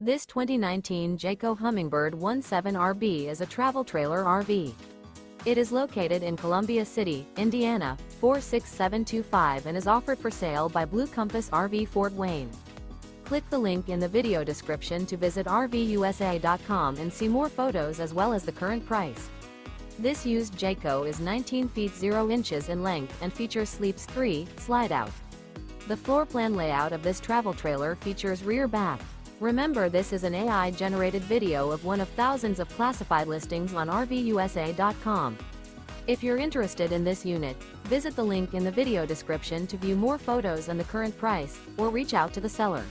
This 2019 Jayco Hummingbird 17RB is a travel trailer RV. It is located in Columbia City, Indiana, 46725 and is offered for sale by Blue Compass RV Fort Wayne. Click the link in the video description to visit RVUSA.com and see more photos as well as the current price. This used Jayco is 19 feet 0 inches in length and features Sleeps 3, Slideout. The floor plan layout of this travel trailer features rear bath. Remember, this is an AI-generated video of one of thousands of classified listings on RVUSA.com. If you're interested in this unit, visit the link in the video description to view more photos and the current price, or reach out to the seller.